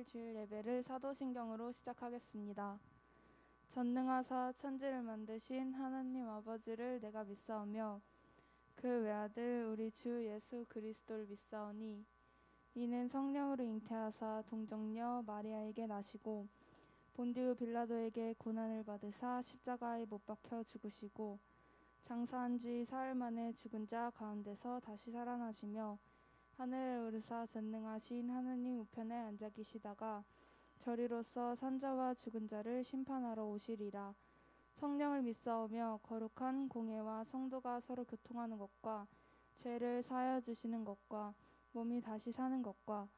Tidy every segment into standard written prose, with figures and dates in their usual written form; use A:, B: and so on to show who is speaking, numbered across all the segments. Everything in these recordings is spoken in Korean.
A: 30일 주일 예배를 사도신경으로 시작하겠습니다. 전능하사 천지를 만드신 하나님 아버지를 내가 믿사오며 그 외아들 우리 주 예수 그리스도를 믿사오니 이는 성령으로 잉태하사 동정녀 마리아에게 나시고 본디오 빌라도에게 고난을 받으사 십자가에 못 박혀 죽으시고 장사한 지 사흘 만에 죽은 자 가운데서 다시 살아나시며 하늘에 오르사 전능하신 하느님 우편에 앉아 계시다가 저리로서 산자와 죽은 자를 심판하러 오시리라. 성령을 믿사오며 거룩한 공회와 성도가 서로 교통하는 것과 죄를 사하여 주시는 것과 몸이 다시 사는 것과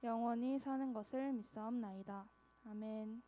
A: 영원히 사는 것을 믿사옵나이다. 아멘.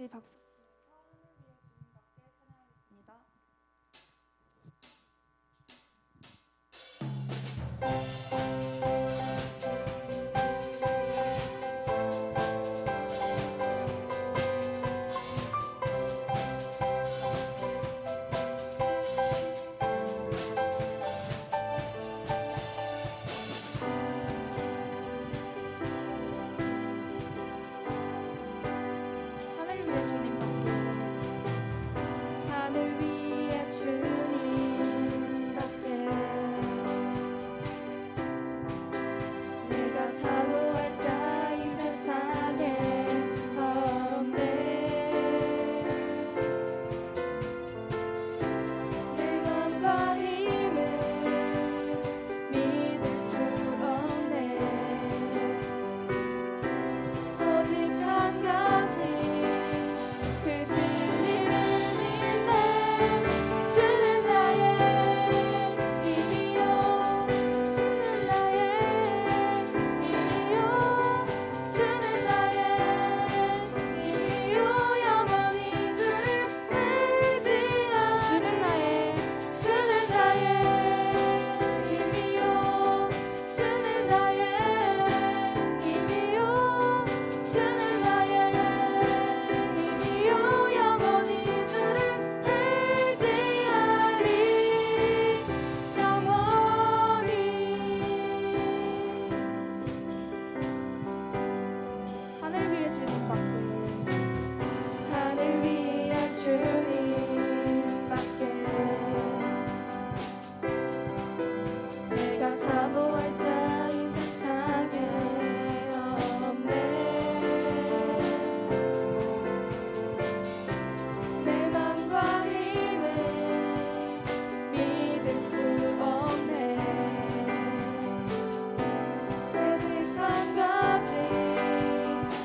A: 같이 박수 치면서 하늘 위에 주님밖에 찬양하겠습니다. 하늘 위에 주님밖에 하늘 위에 주님밖에 내가 사모할 자 이 세상에 없네. 내 맘과 힘을 믿을 수 없네. 오직 한 가지 그 진리를 믿네. 주는 나의 힘이요 주는 나의 힘이요 주는 나의 힘이요 영원히 주를 의지하 주는 나의 힘이요 주는 나의 힘이요 주는 나의 힘이요 영원히 주를 의지하리 영원히. 하늘 위에 주님밖에 하늘 위에 주님밖에 내가 사모할 자 이 세상에 없네. 내 맘과 힘을 믿을 수 없네. 오직 한 가지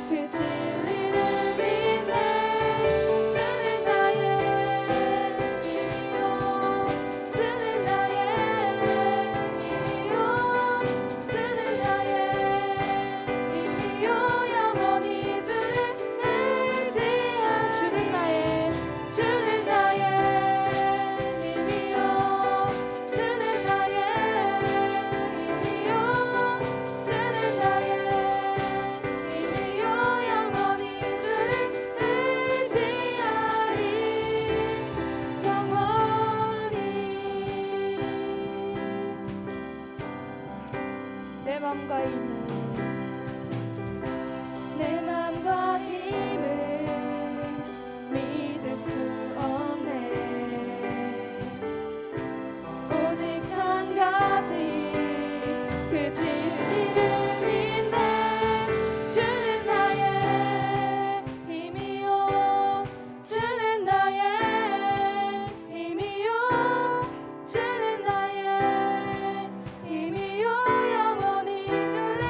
A: 그 진리를 믿네. 주는 나의 힘이요 주는 나의 힘이요 주는 나의 힘이요 영원히 주를 의지하 주는 나의 힘이요 주는 나의 힘이요 주는 나의 힘이요 영원히 주를 의지하리 영원히. 내 맘과 힘을 내 맘과 힘을 믿을 수 없네. 오직 한 가지 그 진리를 믿네. 주는 나의 힘이요 주는 나의 힘이요 주는 나의 힘이요 영원히 주를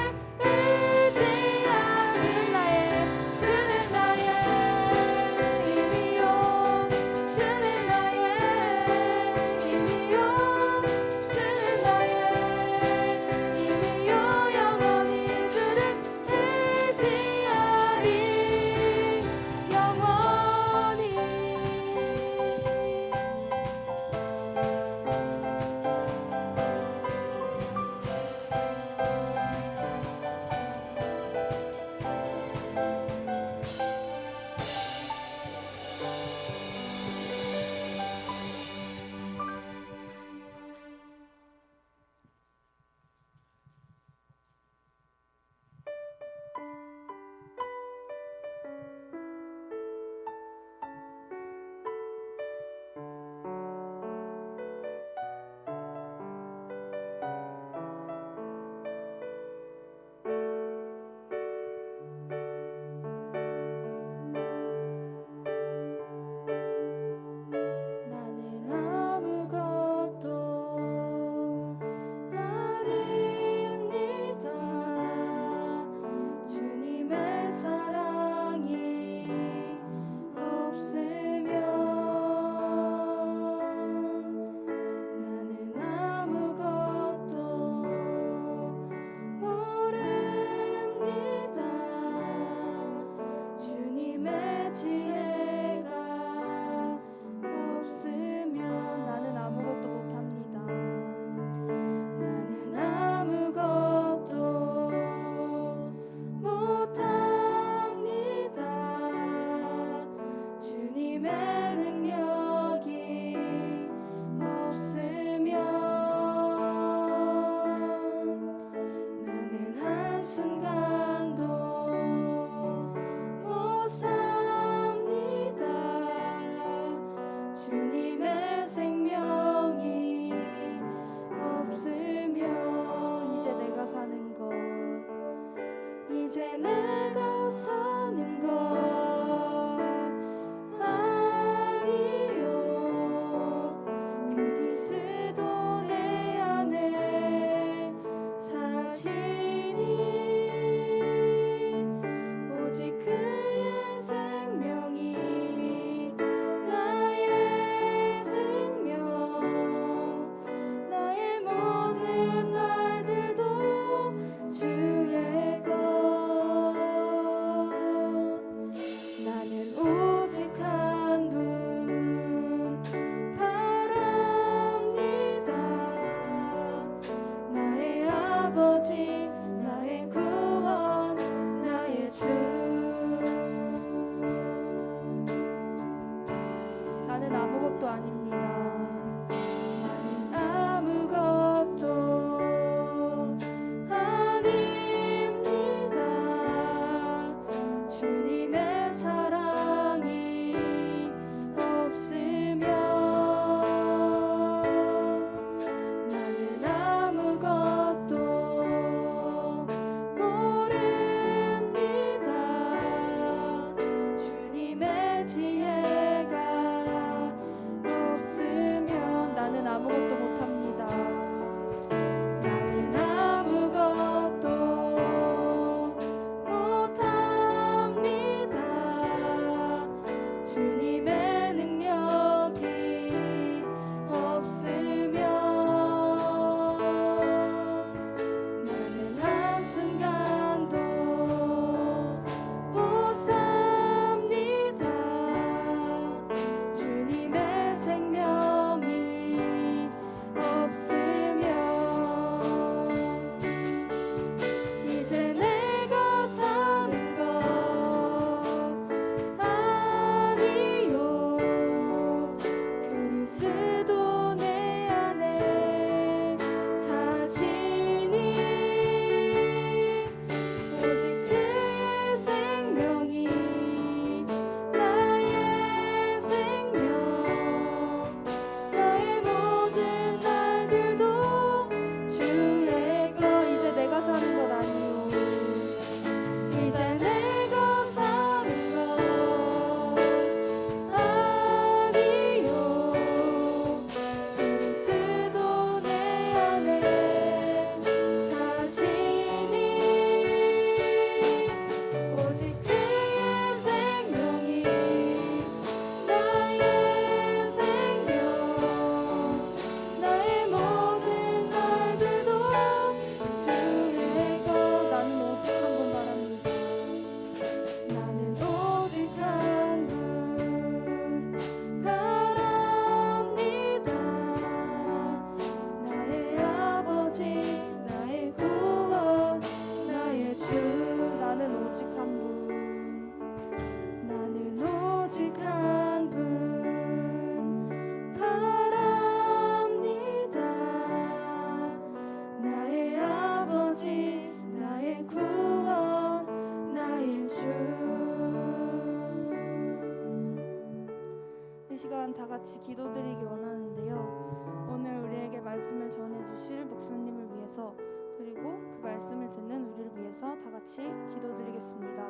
A: 같이 기도드리기 원하는데요. 오늘 우리에게 말씀을 전해주실 목사님을 위해서 그리고 그 말씀을 듣는 우리를 위해서 다 같이 기도드리겠습니다.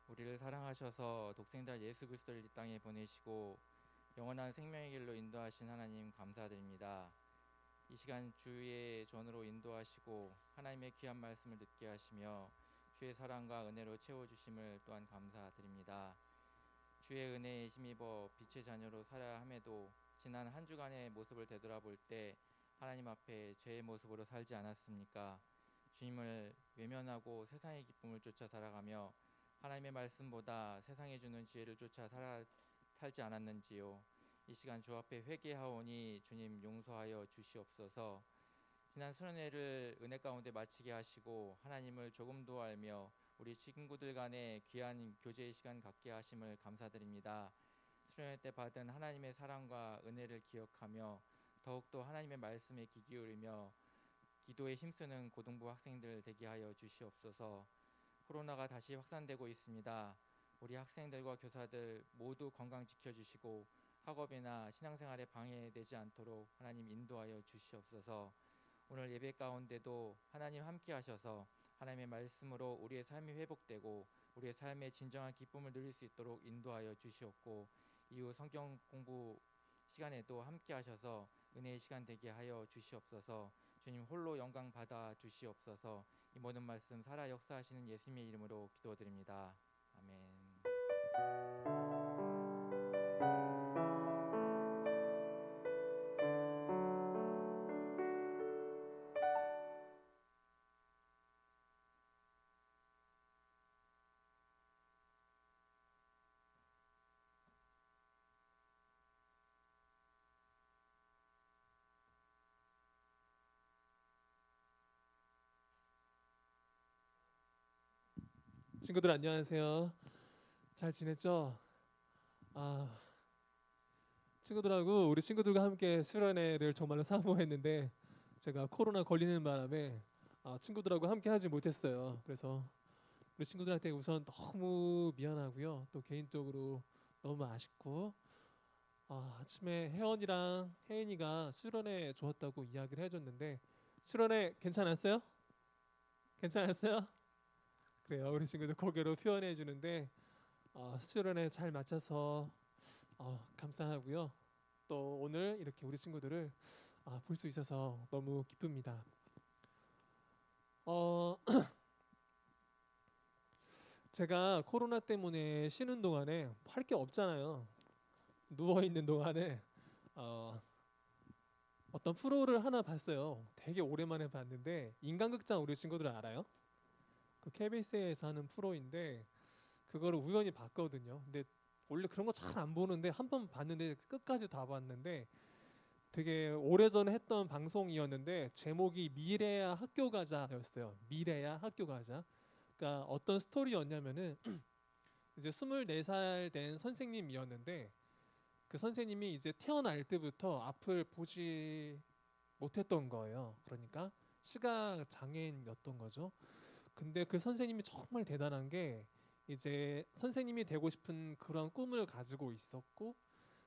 B: 우리를 사랑하셔서 독생자 예수 그리스도를 이 땅에 보내시고 영원한 생명의 길로 인도하신 하나님 감사드립니다. 이 시간 주의 전으로 인도하시고 하나님의 귀한 말씀을 듣게 하시며 주의 사랑과 은혜로 채워주심을 또한 감사드립니다. 주의 은혜에 힘입어 빛의 자녀로 살아야 함에도 지난 한 주간의 모습을 되돌아볼 때 하나님 앞에 죄의 모습으로 살지 않았습니까? 주님을 외면하고 세상의 기쁨을 쫓아 살아가며 하나님의 말씀보다 세상이 주는 지혜를 쫓아 살지 않았는지요. 이 시간 주 앞에 회개하오니 주님 용서하여 주시옵소서. 지난 수련회를 은혜 가운데 마치게 하시고 하나님을 조금 더 알며 우리 친구들 간에 귀한 교제의 시간 갖게 하심을 감사드립니다. 수련회 때 받은 하나님의 사랑과 은혜를 기억하며 더욱더 하나님의 말씀에 귀 기울이며 기도에 힘쓰는 고등부 학생들 되게 하여 주시옵소서. 코로나가 다시 확산되고 있습니다. 우리 학생들과 교사들 모두 건강 지켜주시고 학업이나 신앙생활에 방해되지 않도록 하나님 인도하여 주시옵소서. 오늘 예배 가운데도 하나님 함께 하셔서 하나님의 말씀으로 우리의 삶이 회복되고 우리의 삶의 진정한 기쁨을 누릴 수 있도록 인도하여 주시옵고 이후 성경 공부 시간에도 함께 하셔서 은혜의 시간 되게 하여 주시옵소서. 주님 홀로 영광 받아 주시옵소서. 이 모든 말씀 살아 역사하시는 예수님의 이름으로 기도드립니다. 아멘.
C: 친구들 안녕하세요. 잘 지냈죠? 아, 친구들하고 우리 친구들과 함께 수련회를 정말로 사모했는데 제가 코로나 걸리는 바람에 친구들하고 함께 하지 못했어요. 그래서 우리 친구들한테 우선 너무 미안하고요. 또 개인적으로 너무 아쉽고 아침에 혜원이랑 혜인이가 수련회 좋았다고 이야기를 해줬는데 수련회 괜찮았어요? 괜찮았어요? 그래요. 우리 친구들 고개로 표현해 주는데 수련회 잘 마쳐서 감사하고요. 또 오늘 이렇게 우리 친구들을 볼 수 있어서 너무 기쁩니다. 제가 코로나 때문에 쉬는 동안에 할 게 없잖아요. 누워 있는 동안에 어떤 프로를 하나 봤어요. 되게 오랜만에 봤는데 인간극장 우리 친구들 알아요? 그 KBS에서 하는 프로인데 그거를 우연히 봤거든요. 근데 원래 그런 거 잘 안 보는데 한 번 봤는데 끝까지 다 봤는데 되게 오래전에 했던 방송이었는데 제목이 미래야 학교 가자였어요. 미래야 학교 가자. 그러니까 어떤 스토리였냐면은 이제 24살 된 선생님이었는데 그 선생님이 이제 태어날 때부터 앞을 보지 못했던 거예요. 그러니까 시각 장애인이었던 거죠. 근데 그 선생님이 정말 대단한 게 이제 선생님이 되고 싶은 그런 꿈을 가지고 있었고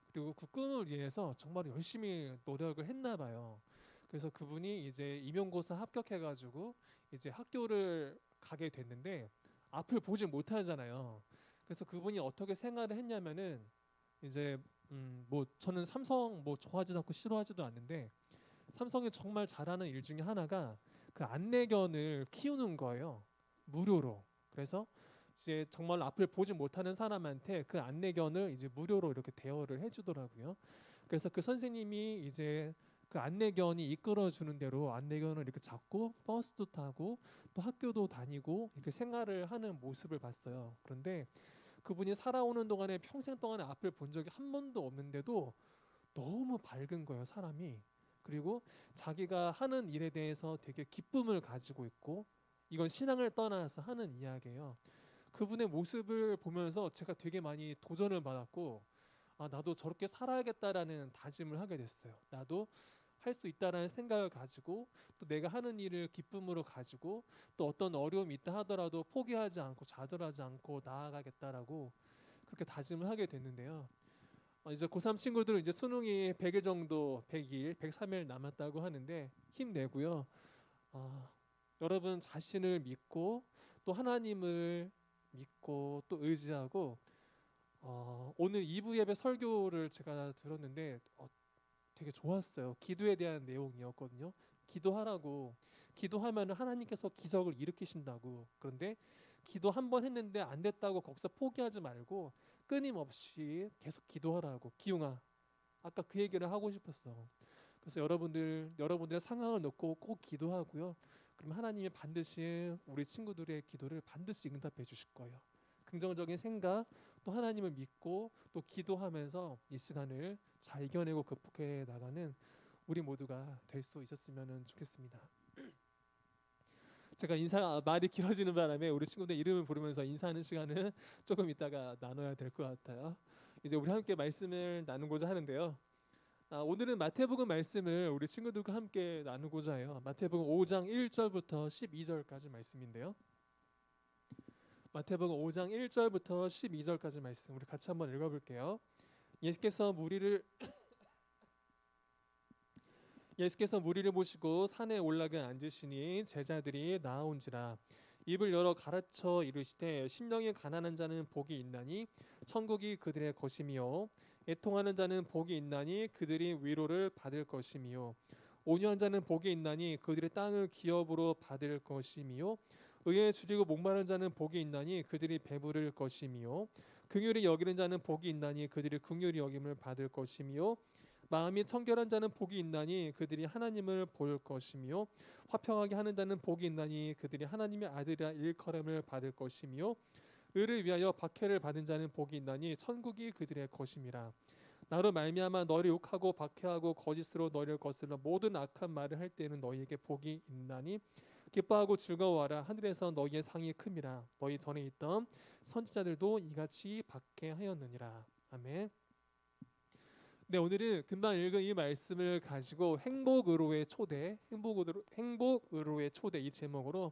C: 그리고 그 꿈을 위해서 정말 열심히 노력을 했나 봐요. 그래서 그분이 이제 임용고사 합격해가지고 이제 학교를 가게 됐는데 앞을 보지 못하잖아요. 그래서 그분이 어떻게 생활을 했냐면은 이제 뭐 저는 삼성 뭐 좋아하지도 않고 싫어하지도 않는데 삼성이 정말 잘하는 일 중에 하나가 그 안내견을 키우는 거예요. 무료로. 그래서 이제 정말 앞을 보지 못하는 사람한테 그 안내견을 이제 무료로 이렇게 대여를 해주더라고요. 그래서 그 선생님이 이제 그 안내견이 이끌어 주는 대로 안내견을 이렇게 잡고 버스도 타고 또 학교도 다니고 이렇게 생활을 하는 모습을 봤어요. 그런데 그분이 살아오는 동안에 평생 동안에 앞을 본 적이 한 번도 없는데도 너무 밝은 거예요, 사람이. 그리고 자기가 하는 일에 대해서 되게 기쁨을 가지고 있고, 이건 신앙을 떠나서 하는 이야기예요. 그분의 모습을 보면서 제가 되게 많이 도전을 받았고, 아, 나도 저렇게 살아야겠다라는 다짐을 하게 됐어요. 나도 할 수 있다라는 생각을 가지고, 또 내가 하는 일을 기쁨으로 가지고, 또 어떤 어려움이 있다 하더라도 포기하지 않고 좌절하지 않고 나아가겠다라고 그렇게 다짐을 하게 됐는데요. 이제 고3 친구들은 이제 수능이 100일 정도, 100일, 103일 남았다고 하는데 힘내고요. 여러분 자신을 믿고 또 하나님을 믿고 또 의지하고, 오늘 2부 예배 설교를 제가 들었는데 되게 좋았어요. 기도에 대한 내용이었거든요. 기도하라고. 기도하면 하나님께서 기적을 일으키신다고. 그런데 기도 한 번 했는데 안 됐다고 거기서 포기하지 말고 끊임없이 계속 기도하라고. 기웅아, 아까 그 얘기를 하고 싶었어. 그래서 여러분들의 상황을 놓고 꼭 기도하고요. 그럼 하나님이 반드시 우리 친구들의 기도를 반드시 응답해 주실 거예요. 긍정적인 생각, 또 하나님을 믿고 또 기도하면서 이 시간을 잘 이겨내고 극복해 나가는 우리 모두가 될 수 있었으면 좋겠습니다. 제가 말이 길어지는 바람에 우리 친구들 이름을 부르면서 인사하는 시간은 조금 이따가 나눠야 될 것 같아요. 이제 우리 함께 말씀을 나누고자 하는데요. 오늘은 마태복음 말씀을 우리 친구들과 함께 나누고자 해요. 마태복음 5장 1절부터 12절까지 말씀인데요. 마태복음 5장 1절부터 12절까지 말씀 우리 같이 한번 읽어볼게요. 예수께서 무리를 보시고 산에 올라가 앉으시니 제자들이 나아온지라. 입을 열어 가르쳐 이르시되 심령이 가난한 자는 복이 있나니 천국이 그들의 것이미요. 애통하는 자는 복이 있나니 그들이 위로를 받을 것이미요. 온유한 자는 복이 있나니 그들의 땅을 기업으로 받을 것이미요. 의에 줄이고 목마른 자는 복이 있나니 그들이 배부를 것이미요. 긍휼히 여기는 자는 복이 있나니 그들이 긍휼히 여김을 받을 것이미요. 마음이 청결한 자는 복이 있나니 그들이 하나님을 볼 것이며, 화평하게 하는 자는 복이 있나니 그들이 하나님의 아들이라 일컬음을 받을 것이며, 의를 위하여 박해를 받은 자는 복이 있나니 천국이 그들의 것임이라. 나로 말미암아 너를 욕하고 박해하고 거짓으로 너를 거스르며 모든 악한 말을 할 때에는 너희에게 복이 있나니 기뻐하고 즐거워하라. 하늘에서 너희의 상이 큼이라. 너희 전에 있던 선지자들도 이같이 박해하였느니라. 아멘. 네, 오늘은 금방 읽은 이 말씀을 가지고 행복으로의 초대 이 제목으로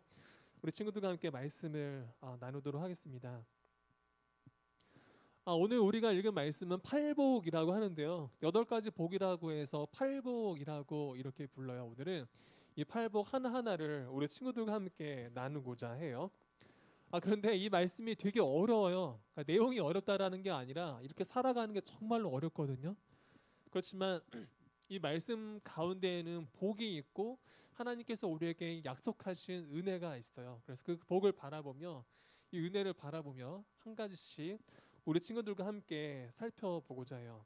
C: 우리 친구들과 함께 말씀을 나누도록 하겠습니다. 오늘 우리가 읽은 말씀은 팔복이라고 하는데요. 8가지 복이라고 해서 팔복이라고 이렇게 불러요. 오늘은 이 팔복 하나하나를 우리 친구들과 함께 나누고자 해요. 그런데 이 말씀이 되게 어려워요. 그러니까 내용이 어렵다라는 게 아니라 이렇게 살아가는 게 정말로 어렵거든요. 그렇지만 이 말씀 가운데에는 복이 있고 하나님께서 우리에게 약속하신 은혜가 있어요. 그래서 그 복을 바라보며, 이 은혜를 바라보며 한 가지씩 우리 친구들과 함께 살펴보고자 해요.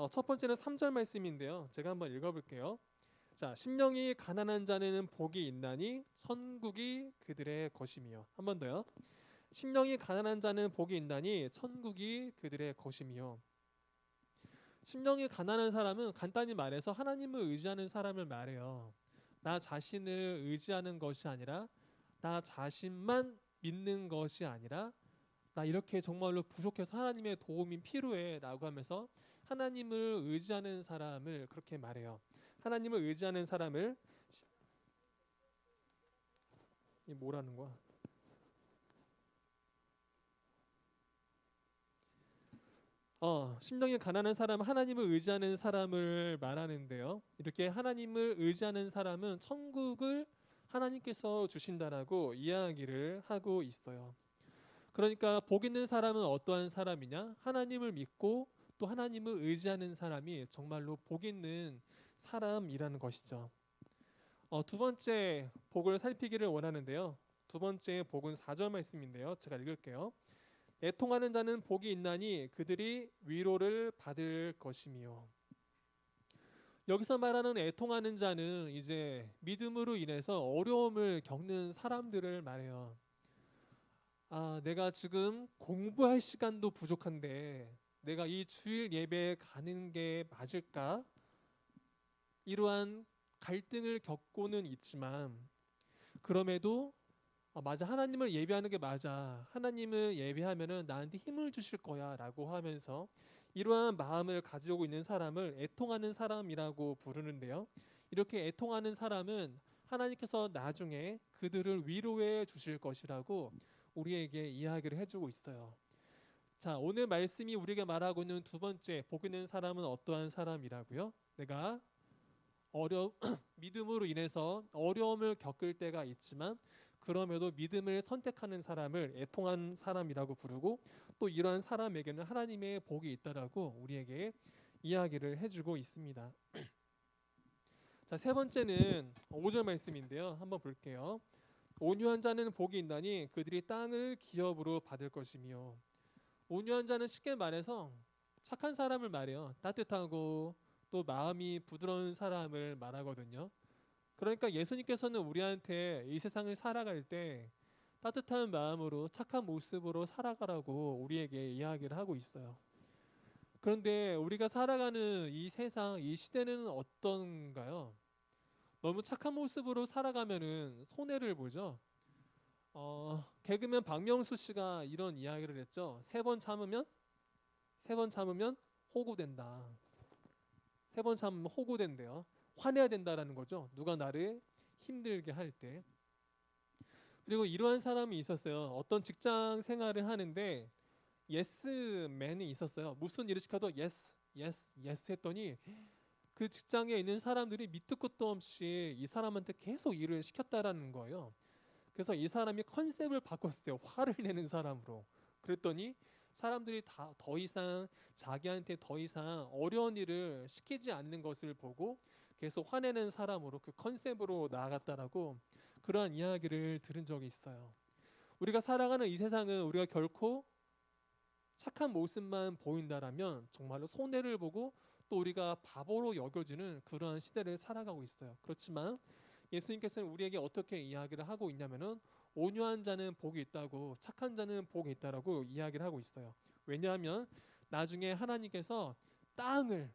C: 첫 번째는 3절 말씀인데요. 제가 한번 읽어볼게요. 자, 심령이 가난한 자는 복이 있나니 천국이 그들의 것이며. 한 번 더요. 심령이 가난한 자는 복이 있나니 천국이 그들의 것이며. 심령이 가난한 사람은 간단히 말해서 하나님을 의지하는 사람을 말해요. 나 자신을 의지하는 것이 아니라, 나 자신만 믿는 것이 아니라, 나 이렇게 정말로 부족해서 하나님의 도움이 필요해 라고 하면서 하나님을 의지하는 사람을 그렇게 말해요. 하나님을 의지하는 사람을 이 뭐라는 거야? 심령이 가난한 사람은 하나님을 의지하는 사람을 말하는데요. 이렇게 하나님을 의지하는 사람은 천국을 하나님께서 주신다라고 이야기를 하고 있어요. 그러니까 복 있는 사람은 어떠한 사람이냐? 하나님을 믿고 또 하나님을 의지하는 사람이 정말로 복 있는 사람이라는 것이죠. 두 번째 복을 살피기를 원하는데요. 두 번째 복은 4절 말씀인데요. 제가 읽을게요. 애통하는 자는 복이 있나니 그들이 위로를 받을 것이며. 여기서 말하는 애통하는 자는 이제 믿음으로 인해서 어려움을 겪는 사람들을 말해요. 내가 지금 공부할 시간도 부족한데 내가 이 주일 예배에 가는 게 맞을까? 이러한 갈등을 겪고는 있지만 그럼에도 맞아, 하나님을 예배하는 게 맞아, 하나님을 예배하면은 나한테 힘을 주실 거야라고 하면서 이러한 마음을 가지고 있는 사람을 애통하는 사람이라고 부르는데요. 이렇게 애통하는 사람은 하나님께서 나중에 그들을 위로해 주실 것이라고 우리에게 이야기를 해주고 있어요. 자, 오늘 말씀이 우리가 말하고 있는 두 번째 복 있는 사람은 어떠한 사람이라고요? 내가 믿음으로 인해서 어려움을 겪을 때가 있지만 그럼에도 믿음을 선택하는 사람을 애통한 사람이라고 부르고 또 이러한 사람에게는 하나님의 복이 있다라고 우리에게 이야기를 해주고 있습니다. 자, 세 번째는 5절 말씀인데요. 한번 볼게요. 온유한 자는 복이 있나니 그들이 땅을 기업으로 받을 것이며. 온유한 자는 쉽게 말해서 착한 사람을 말해요. 따뜻하고 또 마음이 부드러운 사람을 말하거든요. 그러니까 예수님께서는 우리한테 이 세상을 살아갈 때 따뜻한 마음으로 착한 모습으로 살아가라고 우리에게 이야기를 하고 있어요. 그런데 우리가 살아가는 이 세상, 이 시대는 어떤가요? 너무 착한 모습으로 살아가면은 손해를 보죠. 개그맨 박명수 씨가 이런 이야기를 했죠. 세 번 참으면 호구된다. 세 번 참으면 호구된대요. 화내야 된다라는 거죠. 누가 나를 힘들게 할 때. 그리고 이러한 사람이 있었어요. 어떤 직장 생활을 하는데 예스맨이 있었어요. 무슨 일을 시켜도 예스 했더니 그 직장에 있는 사람들이 밑도 끝도 없이 이 사람한테 계속 일을 시켰다라는 거예요. 그래서 이 사람이 컨셉을 바꿨어요. 화를 내는 사람으로. 그랬더니 사람들이 더 이상 자기한테 더 이상 어려운 일을 시키지 않는 것을 보고 계속 화내는 사람으로 그 컨셉으로 나아갔다라고 그러한 이야기를 들은 적이 있어요. 우리가 살아가는 이 세상은 우리가 결코 착한 모습만 보인다라면 정말로 손해를 보고 또 우리가 바보로 여겨지는 그러한 시대를 살아가고 있어요. 그렇지만 예수님께서는 우리에게 어떻게 이야기를 하고 있냐면은 온유한 자는 복이 있다고, 착한 자는 복이 있다라고 이야기를 하고 있어요. 왜냐하면 나중에 하나님께서 땅을,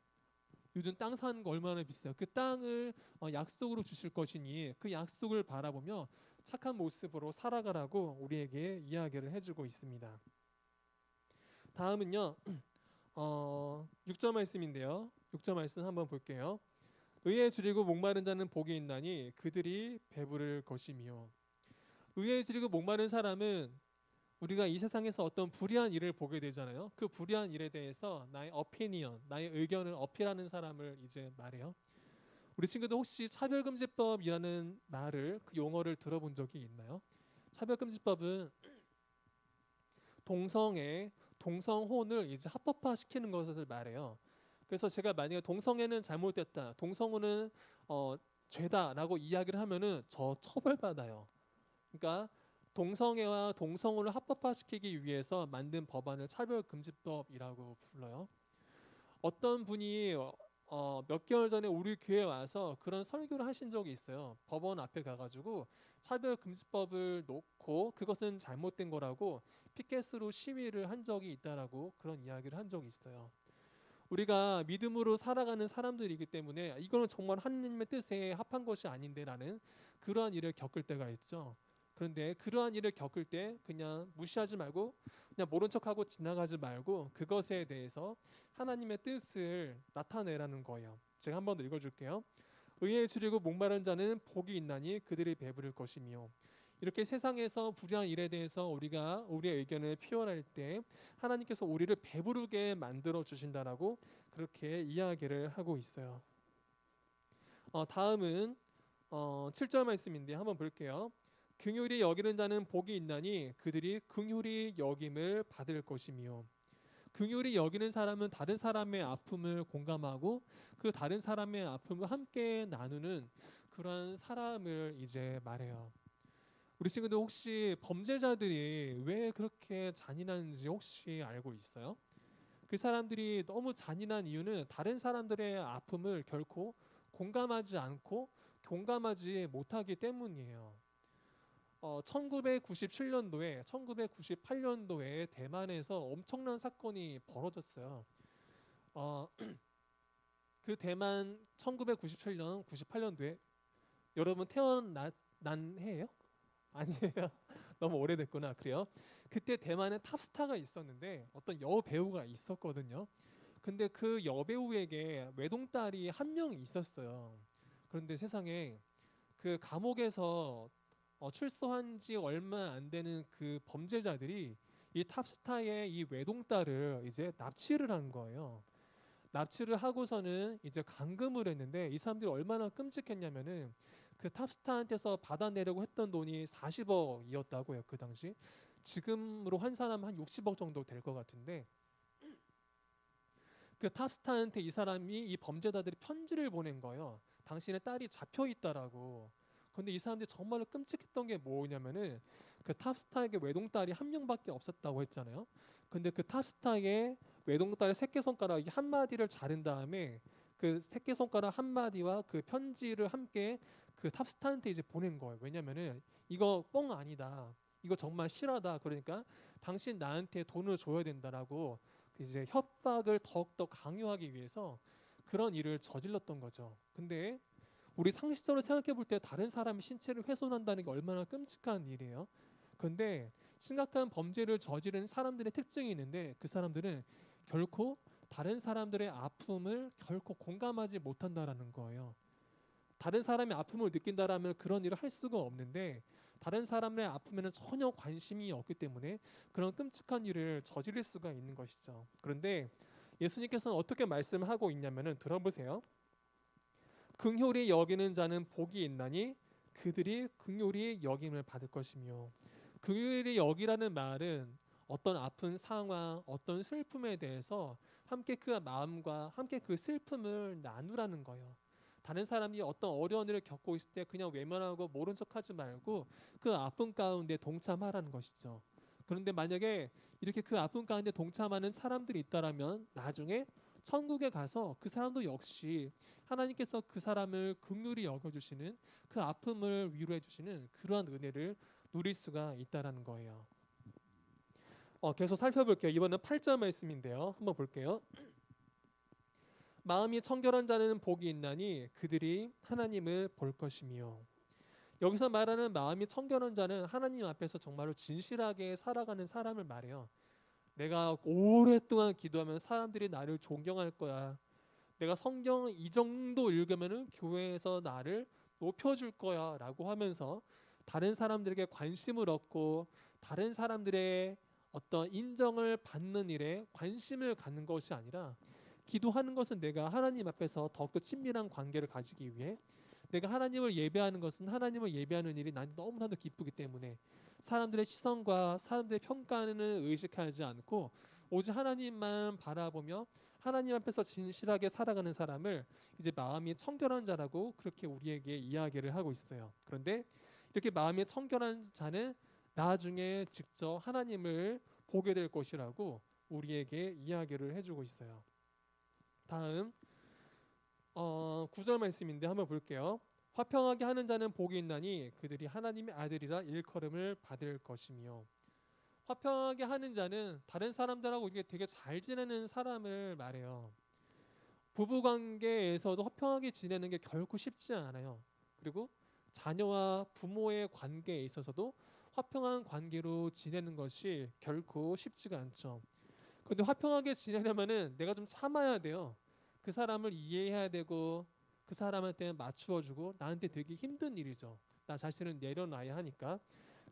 C: 요즘 땅 사는 거 얼마나 비싸요. 그 땅을 약속으로 주실 것이니 그 약속을 바라보며 착한 모습으로 살아가라고 우리에게 이야기를 해주고 있습니다. 다음은요, 6절 말씀인데요. 6절 말씀 한번 볼게요. 의에 줄이고 목마른 자는 복이 있나니 그들이 배부를 것이며. 의에 줄이고 목마른 사람은 우리가 이 세상에서 어떤 불의한 일을 보게 되잖아요. 그 불의한 일에 대해서 나의 어피니언, 나의 의견을 어필하는 사람을 이제 말해요. 우리 친구들 혹시 차별금지법이라는 말을, 그 용어를 들어본 적이 있나요? 차별금지법은 동성혼을 이제 합법화시키는 것을 말해요. 그래서 제가 만약에 동성애는 잘못됐다, 동성혼은 죄다라고 이야기를 하면은 저 처벌받아요. 그러니까 동성애와 동성혼을 합법화시키기 위해서 만든 법안을 차별금지법이라고 불러요. 어떤 분이 몇 개월 전에 우리 교회에 와서 그런 설교를 하신 적이 있어요. 법원 앞에 가가지고 차별금지법을 놓고 그것은 잘못된 거라고 피켓으로 시위를 한 적이 있다라고 그런 이야기를 한 적이 있어요. 우리가 믿음으로 살아가는 사람들이기 때문에 이거는 정말 하나님의 뜻에 합한 것이 아닌데라는 그러한 일을 겪을 때가 있죠. 그런데 그러한 일을 겪을 때 그냥 무시하지 말고 그냥 모른 척하고 지나가지 말고 그것에 대해서 하나님의 뜻을 나타내라는 거예요. 제가 한 번 더 읽어줄게요. 의에 줄이고 목마른 자는 복이 있나니 그들이 배부를 것이며. 이렇게 세상에서 불의한 일에 대해서 우리가 우리의 의견을 표현할 때 하나님께서 우리를 배부르게 만들어 주신다라고 그렇게 이야기를 하고 있어요. 다음은 7절 말씀인데 한번 볼게요. 긍휼히 여기는 자는 복이 있나니 그들이 긍휼히 여김을 받을 것이며. 긍휼히 여기는 사람은 다른 사람의 아픔을 공감하고 그 다른 사람의 아픔을 함께 나누는 그런 사람을 이제 말해요. 우리 친구들 혹시 범죄자들이 왜 그렇게 잔인한지 혹시 알고 있어요? 그 사람들이 너무 잔인한 이유는 다른 사람들의 아픔을 결코 공감하지 않고 공감하지 못하기 때문이에요. 1997년도에 1998년도에 대만에서 엄청난 사건이 벌어졌어요. 어, 그 대만 1997년 98년도에 여러분 태어난 해예요? 아니에요. 너무 오래됐구나. 그래요. 그때 대만에 탑스타가 있었는데 어떤 여배우가 있었거든요. 근데 그 여배우에게 외동딸이 한 명 있었어요. 그런데 세상에 그 감옥에서 출소한 지 얼마 안 되는 그 범죄자들이 이 탑스타의 이 외동딸을 이제 납치를 한 거예요. 납치를 하고서는 이제 감금을 했는데 이 사람들이 얼마나 끔찍했냐면은 그 탑스타한테서 받아내려고 했던 돈이 40억이었다고 해요. 그 당시. 지금으로 환산하면 한 60억 정도 될 것 같은데 그 탑스타한테 이 사람이 이 범죄자들이 편지를 보낸 거예요. 당신의 딸이 잡혀 있다라고. 근데 이 사람들이 정말로 끔찍했던 게 뭐냐면은 그 탑스타에게 외동딸이 한 명밖에 없었다고 했잖아요. 근데 그 탑스타의 외동딸의 새끼손가락이 한 마디를 자른 다음에 그 새끼손가락 한 마디와 그 편지를 함께 그 탑스타한테 이제 보낸 거예요. 왜냐면은 이거 뻥 아니다. 이거 정말 실화다. 그러니까 당신 나한테 돈을 줘야 된다라고 이제 협박을 더욱더 강요하기 위해서 그런 일을 저질렀던 거죠. 근데 우리 상식적으로 생각해 볼 때 다른 사람의 신체를 훼손한다는 게 얼마나 끔찍한 일이에요. 근데 심각한 범죄를 저지른 사람들의 특징이 있는데 그 사람들은 결코 다른 사람들의 아픔을 결코 공감하지 못한다라는 거예요. 다른 사람의 아픔을 느낀다라면 그런 일을 할 수가 없는데 다른 사람의 아픔에는 전혀 관심이 없기 때문에 그런 끔찍한 일을 저지를 수가 있는 것이죠. 그런데 예수님께서는 어떻게 말씀하고 있냐면은 들어보세요. 긍휼히 여기는 자는 복이 있나니 그들이 긍휼히 여김을 받을 것이며 긍휼히 여기라는 말은 어떤 아픈 상황, 어떤 슬픔에 대해서 함께 그 마음과 함께 그 슬픔을 나누라는 거예요. 다른 사람이 어떤 어려운 일을 겪고 있을 때 그냥 외면하고 모른 척하지 말고 그 아픔 가운데 동참하라는 것이죠. 그런데 만약에 이렇게 그 아픔 가운데 동참하는 사람들이 있다라면 나중에 천국에 가서 그 사람도 역시 하나님께서 그 사람을 긍휼히 여겨주시는 그 아픔을 위로해 주시는 그러한 은혜를 누릴 수가 있다라는 거예요. 계속 살펴볼게요. 이번은 8절 말씀인데요. 한번 볼게요. 마음이 청결한 자는 복이 있나니 그들이 하나님을 볼 것이며 여기서 말하는 마음이 청결한 자는 하나님 앞에서 정말로 진실하게 살아가는 사람을 말해요. 내가 오랫동안 기도하면 사람들이 나를 존경할 거야. 내가 성경 이 정도 읽으면은 교회에서 나를 높여줄 거야라고 하면서 다른 사람들에게 관심을 얻고 다른 사람들의 어떤 인정을 받는 일에 관심을 갖는 것이 아니라 기도하는 것은 내가 하나님 앞에서 더욱더 친밀한 관계를 가지기 위해 내가 하나님을 예배하는 것은 하나님을 예배하는 일이 난 너무나도 기쁘기 때문에 사람들의 시선과 사람들의 평가는 의식하지 않고 오직 하나님만 바라보며 하나님 앞에서 진실하게 살아가는 사람을 이제 마음이 청결한 자라고 그렇게 우리에게 이야기를 하고 있어요. 그런데 이렇게 마음이 청결한 자는 나중에 직접 하나님을 보게 될 것이라고 우리에게 이야기를 해주고 있어요. 다음 9절 말씀인데 한번 볼게요. 화평하게 하는 자는 복이 있나니 그들이 하나님의 아들이라 일컬음을 받을 것이며 화평하게 하는 자는 다른 사람들하고 이게 되게 잘 지내는 사람을 말해요. 부부 관계에서도 화평하게 지내는 게 결코 쉽지 않아요. 그리고 자녀와 부모의 관계에 있어서도 화평한 관계로 지내는 것이 결코 쉽지가 않죠. 근데 화평하게 지내려면은 내가 좀 참아야 돼요. 그 사람을 이해해야 되고 그 사람한테 맞추어주고 나한테 되게 힘든 일이죠. 나 자신을 내려놔야 하니까.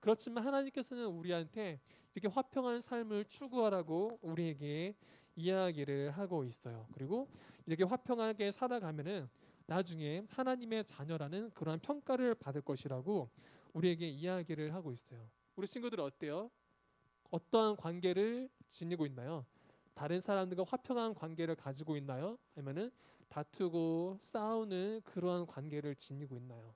C: 그렇지만 하나님께서는 우리한테 이렇게 화평한 삶을 추구하라고 우리에게 이야기를 하고 있어요. 그리고 이렇게 화평하게 살아가면은 나중에 하나님의 자녀라는 그러한 평가를 받을 것이라고 우리에게 이야기를 하고 있어요. 우리 친구들 어때요? 어떠한 관계를 지니고 있나요? 다른 사람들과 화평한 관계를 가지고 있나요? 아니면은 다투고 싸우는 그러한 관계를 지니고 있나요?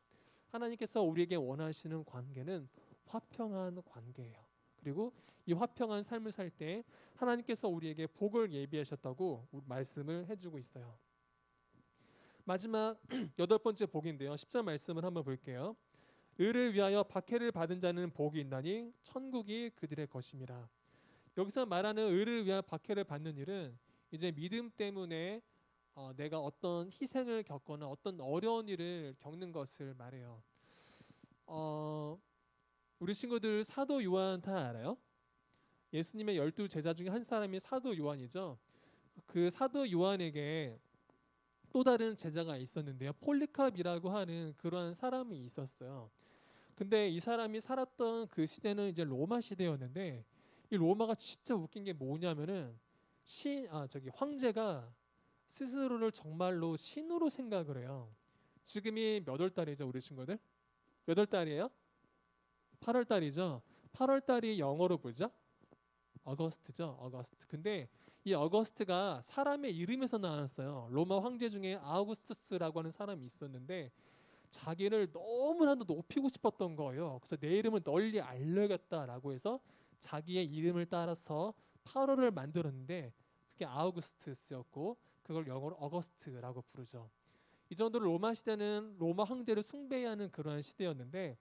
C: 하나님께서 우리에게 원하시는 관계는 화평한 관계예요. 그리고 이 화평한 삶을 살 때 하나님께서 우리에게 복을 예비하셨다고 말씀을 해주고 있어요. 마지막 8번째 복인데요. 10절 말씀을 한번 볼게요. 의를 위하여 박해를 받은 자는 복이 있나니 천국이 그들의 것임이라. 여기서 말하는 의를 위하여 박해를 받는 일은 이제 믿음 때문에 내가 어떤 희생을 겪거나 어떤 어려운 일을 겪는 것을 말해요. 우리 친구들 사도 요한 다 알아요? 예수님의 12제자 중에 한 사람이 사도 요한이죠. 그 사도 요한에게 또 다른 제자가 있었는데요. 폴리캅이라고 하는 그러한 사람이 있었어요. 근데 이 사람이 살았던 그 시대는 이제 로마 시대였는데 이 로마가 진짜 웃긴 게 뭐냐면은 황제가 스스로를 정말로 신으로 생각을 해요. 지금이 몇 월 달이죠, 우리 친구들? 몇 월 달이에요? 8월 달이죠. 8월 달이 영어로 보죠? 어거스트죠. 어거스트. 근데 이 어거스트가 사람의 이름에서 나왔어요. 로마 황제 중에 아우구스투스라고 하는 사람이 있었는데 자기를 너무나도 높이고 싶었던 거예요. 그래서 내 이름을 널리 알려야겠다라고 해서 자기의 이름을 따라서 8월을 만들었는데 그게 아우구스투스였고 그걸 영어로 어거스트라고 부르죠. 이 정도로 로마 시대는 로마 황제를 숭배하는 그러한 시대였는데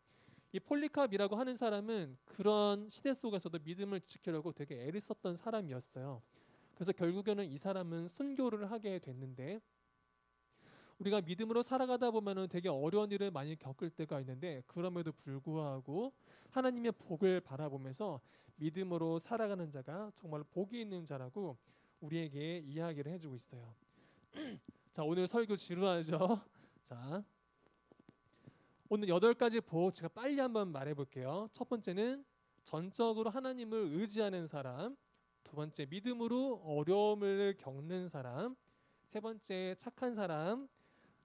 C: 이 폴리캅이라고 하는 사람은 그런 시대 속에서도 믿음을 지키려고 되게 애를 썼던 사람이었어요. 그래서 결국에는 이 사람은 순교를 하게 됐는데 우리가 믿음으로 살아가다 보면은 되게 어려운 일을 많이 겪을 때가 있는데 그럼에도 불구하고 하나님의 복을 바라보면서 믿음으로 살아가는 자가 정말 복이 있는 자라고 우리에게 이야기를 해주고 있어요. 자, 오늘 설교 지루하죠? 자, 오늘 8가지 복 제가 빨리 한번 말해볼게요. 첫 번째는 전적으로 하나님을 의지하는 사람, 두 번째 믿음으로 어려움을 겪는 사람, 세 번째 착한 사람,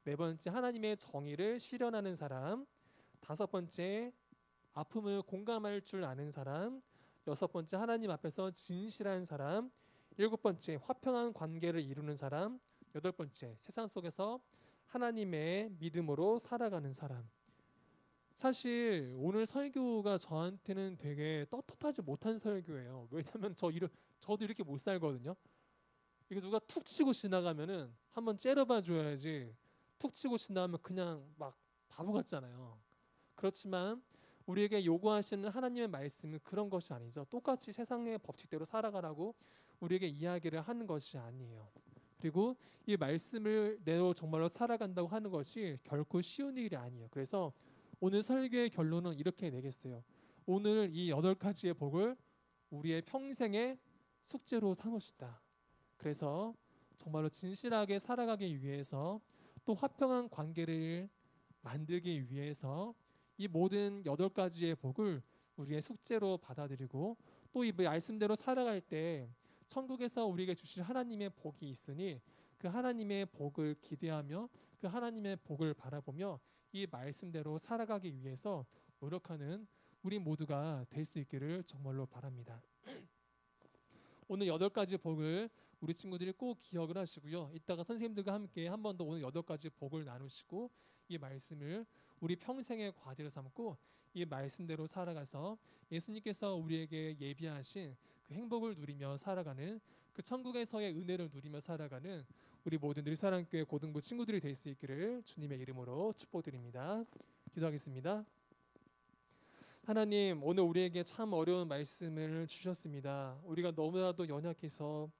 C: 네 번째 하나님의 정의를 실현하는 사람, 다섯 번째 아픔을 공감할 줄 아는 사람, 여섯 번째 하나님 앞에서 진실한 사람, 일곱 번째 화평한 관계를 이루는 사람, 여덟 번째 세상 속에서 하나님의 믿음으로 살아가는 사람. 사실 오늘 설교가 저한테는 되게 떳떳하지 못한 설교예요. 왜냐하면 저도 이렇게 못 살거든요. 이거 누가 툭 치고 지나가면은 한번 째려봐 줘야지. 툭 치고 지나가면 그냥 막 바보 같잖아요. 그렇지만 우리에게 요구하시는 하나님의 말씀은 그런 것이 아니죠. 똑같이 세상의 법칙대로 살아가라고 우리에게 이야기를 하는 것이 아니에요. 그리고 이 말씀을 내로 정말로 살아간다고 하는 것이 결코 쉬운 일이 아니에요. 그래서 오늘 설교의 결론은 이렇게 내겠어요. 오늘 이 8가지의 복을 우리의 평생의 숙제로 삼읍시다. 그래서 정말로 진실하게 살아가기 위해서 또 화평한 관계를 만들기 위해서 이 모든 8가지의 복을 우리의 숙제로 받아들이고 또 이 말씀대로 살아갈 때 천국에서 우리에게 주실 하나님의 복이 있으니 그 하나님의 복을 기대하며 그 하나님의 복을 바라보며 이 말씀대로 살아가기 위해서 노력하는 우리 모두가 될 수 있기를 정말로 바랍니다. 오늘 8가지 복을 우리 친구들이 꼭 기억을 하시고요. 이따가 선생님들과 함께 한 번 더 오늘 8가지 복을 나누시고 이 말씀을 우리 평생의 과제로 삼고 이 말씀대로 살아가서 예수님께서 우리에게 예비하신 그 행복을 누리며 살아가는 그 천국에서의 은혜를 누리며 살아가는 우리 모든 늘사랑교회 고등부 친구들이 될 수 있기를 주님의 이름으로 축복드립니다. 기도하겠습니다. 하나님, 오늘 우리에게 참 어려운 말씀을 주셨습니다. 우리가 너무나도 연약해서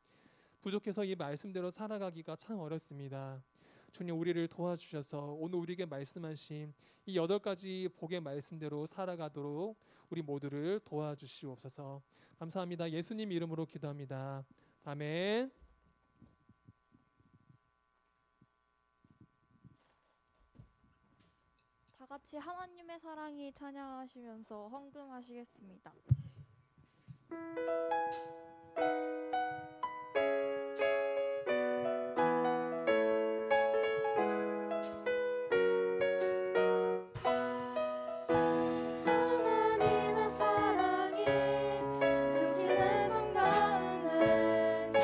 C: 부족해서 이 말씀대로 살아가기가 참 어렵습니다. 주님, 우리를 도와주셔서 오늘 우리에게 말씀하신 이 8가지 복의 말씀대로 살아가도록 우리 모두를 도와주시옵소서. 감사합니다. 예수님 이름으로 기도합니다. 아멘.
D: 다 같이 하나님의 사랑이 찬양하시면서 헌금하시겠습니다.
A: 하나님의 사랑이 당신의 삶 가운데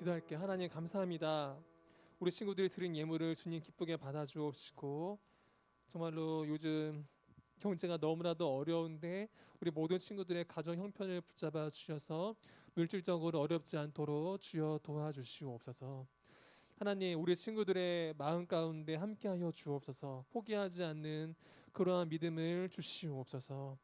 C: 기도할게요. 하나님 감사합니다. 우리 친구들이 드린 예물을 주님 기쁘게 받아주옵시고 정말로 요즘 경제가 너무나도 어려운데 우리 모든 친구들의 가정 형편을 붙잡아 주셔서 물질적으로 어렵지 않도록 주여 도와주시옵소서. 하나님 우리 친구들의 마음 가운데 함께하여 주옵소서. 포기하지 않는 그러한 믿음을 주시옵소서.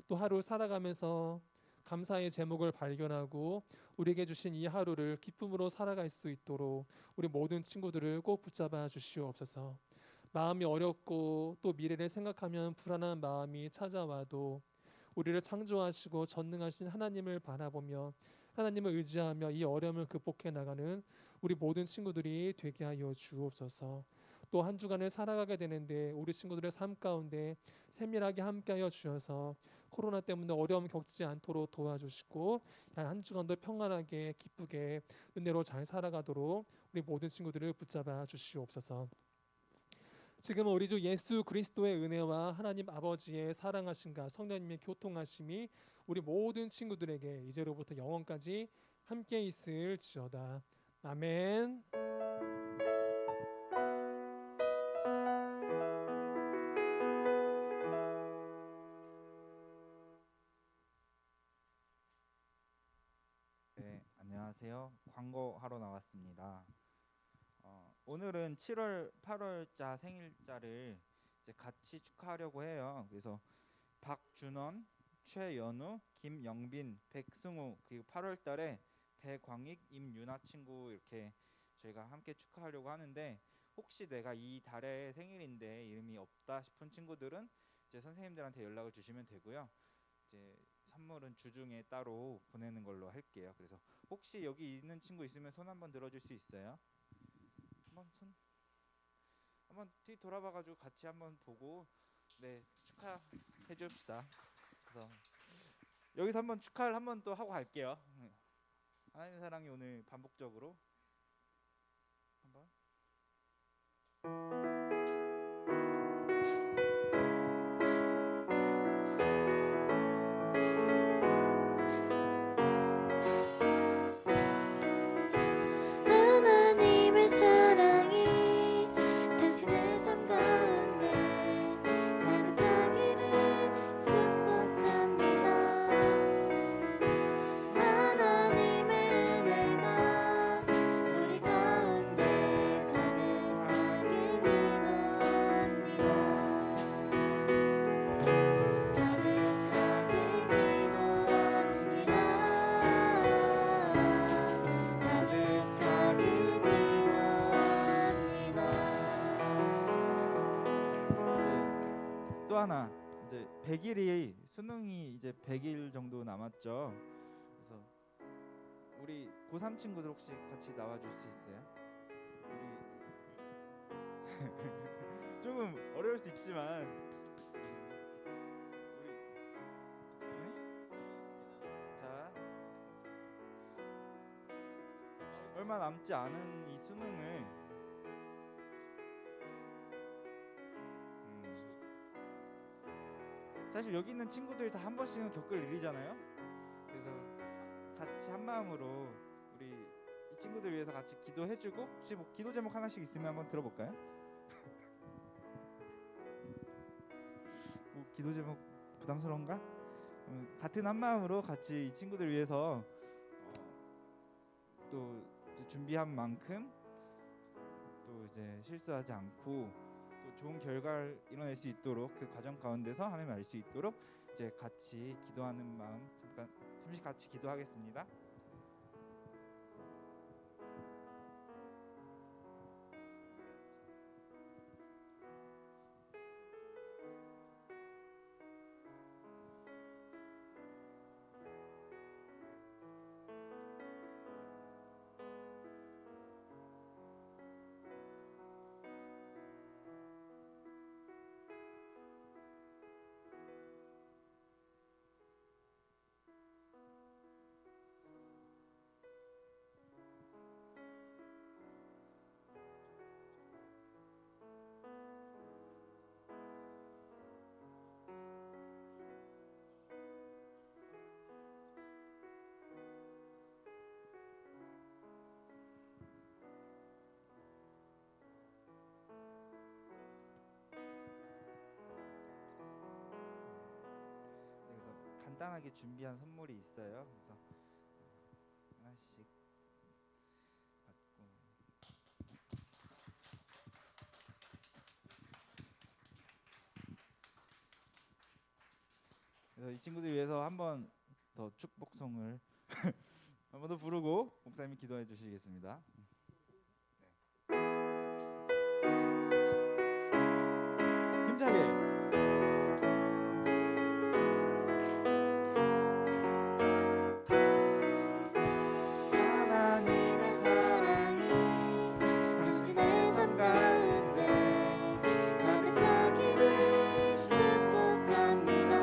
C: 또 하루 살아가면서 감사의 제목을 발견하고 우리에게 주신 이 하루를 기쁨으로 살아갈 수 있도록 우리 모든 친구들을 꼭 붙잡아 주시옵소서. 마음이 어렵고 또 미래를 생각하면 불안한 마음이 찾아와도 우리를 창조하시고 전능하신 하나님을 바라보며 하나님을 의지하며 이 어려움을 극복해 나가는 우리 모든 친구들이 되게 하여 주옵소서. 또 한 주간을 살아가게 되는데 우리 친구들의 삶 가운데 세밀하게 함께하여 주셔서 코로나 때문에 어려움 겪지 않도록 도와주시고 한 주간도 평안하게 기쁘게 은혜로 잘 살아가도록 우리 모든 친구들을 붙잡아 주시옵소서. 지금은 우리 주 예수 그리스도의 은혜와 하나님 아버지의 사랑하심과 성령님의 교통하심이 우리 모든 친구들에게 이제로부터 영원까지 함께 있을지어다. 아멘.
E: 네, 안녕하세요. 광고하러 나왔습니다. 오늘은 7월, 8월자 생일자를 이제 같이 축하하려고 해요. 그래서 박준원, 최연우, 김영빈, 백승우 그리고 8월달에 배광익, 임유나 친구 이렇게 저희가 함께 축하하려고 하는데 혹시 내가 이 달에 생일인데 이름이 없다 싶은 친구들은 이제 선생님들한테 연락을 주시면 되고요. 이제 선물은 주중에 따로 보내는 걸로 할게요. 그래서 혹시 여기 있는 친구 있으면 손 한번 들어줄 수 있어요? 한번 뒤 돌아봐가지고 같이 한번 보고 네 축하해 줍시다. 그래서 여기서 한번 축하를 한번 또 하고 갈게요. 하나님의 사랑이 오늘 반복적으로 한번.
F: 하나님의 사랑이 당신의 삶 가운데 가득하기를 축복합니다. 하나님의 은혜가 우리 가운데 가득하게 기도합니다. 가득하게 기도합니다. 가득하게 기도합니다.
E: 또 하나 이제 100일이 수능이 이제 100일 정도 남았죠. 그래서 우리 고3 친구들 혹시 같이 나와줄 수 있어요? 우리 조금 어려울 수 있지만 우리 네? 자 얼마 남지 않은 이 수능을 사실 여기 있는 친구들 다 한 번씩은 겪을 일이잖아요. 그래서 같이 한 마음으로 우리 이 친구들 위해서 같이 기도해주고 혹시 뭐 기도 제목 하나씩 있으면 한번 들어볼까요? 뭐 기도 제목 부담스러운가? 같은 한 마음으로 같이 이 친구들 위해서 또 이제 준비한 만큼 또 이제 실수하지 않고 또 좋은 결과를 이뤄낼 수 있도록 그 과정 가운데서 하나님을 알 수 있도록 이제 같이 기도하는 마음 잠시 같이 기도하겠습니다. 간단하게 준비한 선물이 있어요. 그래서 하나씩 받고. 그래서 이 친구들 위해서 한 번 더 축복송을 한 번 더 부르고 목사님이 기도해 주시겠습니다. 힘차게.
F: 하나님의 사랑이 당신의 삶 가운데 가득하기를 축복합니다.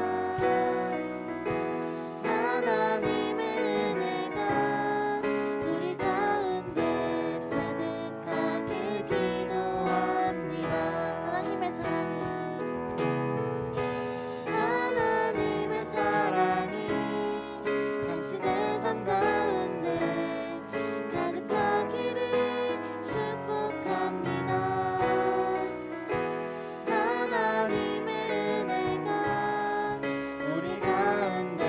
F: 하나님의 은혜가 우리 가운데 가득하길 기도합니다. 하나님의 사랑이 당신의 삶 가운데 가득하기를 축복합니다. 하나님의 은혜가 우리 가운데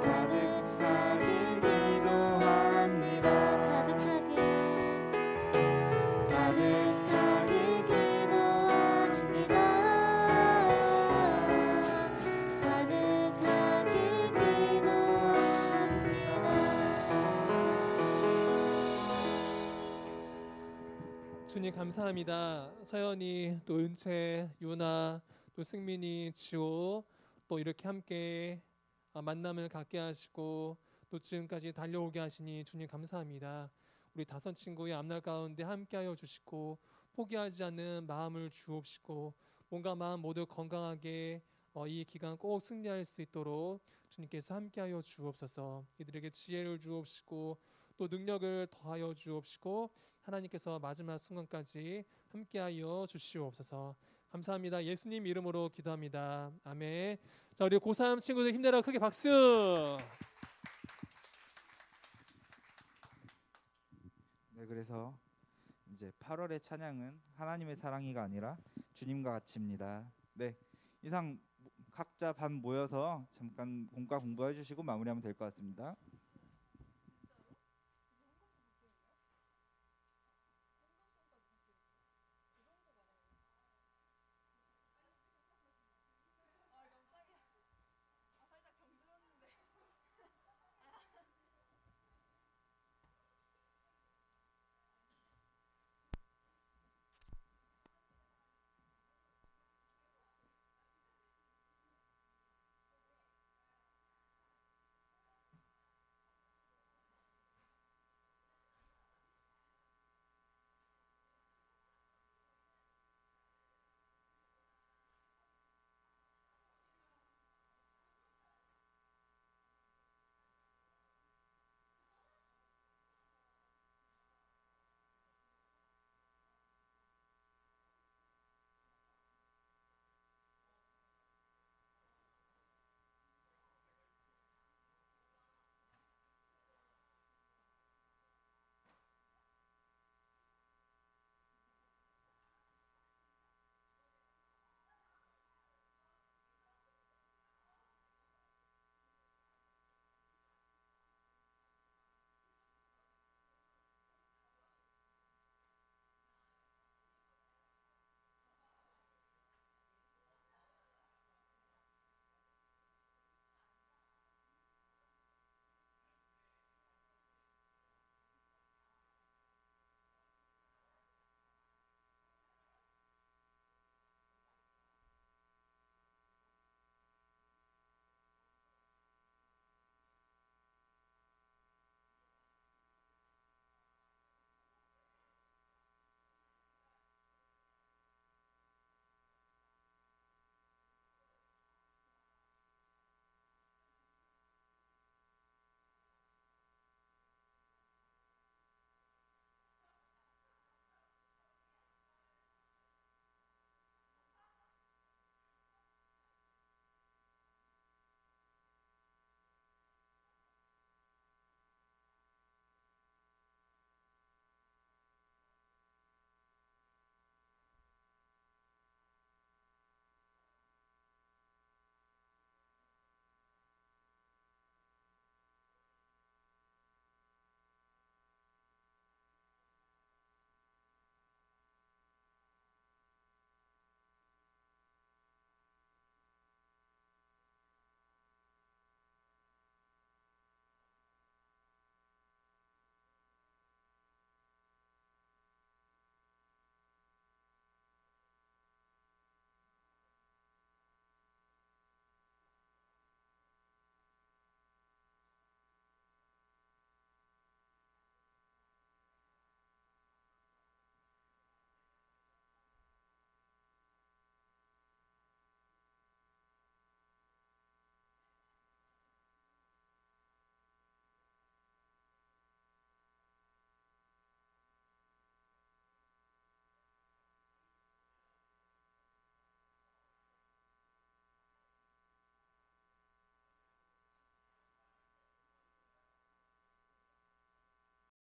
F: 가득하길 기도합니다. 가득하길 기도합니다. 가득하길 기도합니다.
C: 주님 감사합니다. 서연이 또 은채, 유나, 또 승민이, 지호 또 이렇게 함께 만남을 갖게 하시고 또 지금까지 달려오게 하시니 주님 감사합니다. 우리 다섯 친구의 앞날 가운데 함께하여 주시고 포기하지 않는 마음을 주옵시고 몸과 마음 모두 건강하게 이 기간 꼭 승리할 수 있도록 주님께서 함께하여 주옵소서. 이들에게 지혜를 주옵시고 또 능력을 더하여 주옵시고 하나님께서 마지막 순간까지 함께하여 주시옵소서. 감사합니다. 예수님 이름으로 기도합니다. 아멘. 자, 우리 고3 친구들 힘내라 크게 박수.
E: 네, 그래서 이제 8월의 찬양은 하나님의 사랑이가 아니라 주님과 같이입니다. 네, 이상 각자 반 모여서 잠깐 공과 공부해 주시고 마무리하면 될 것 같습니다.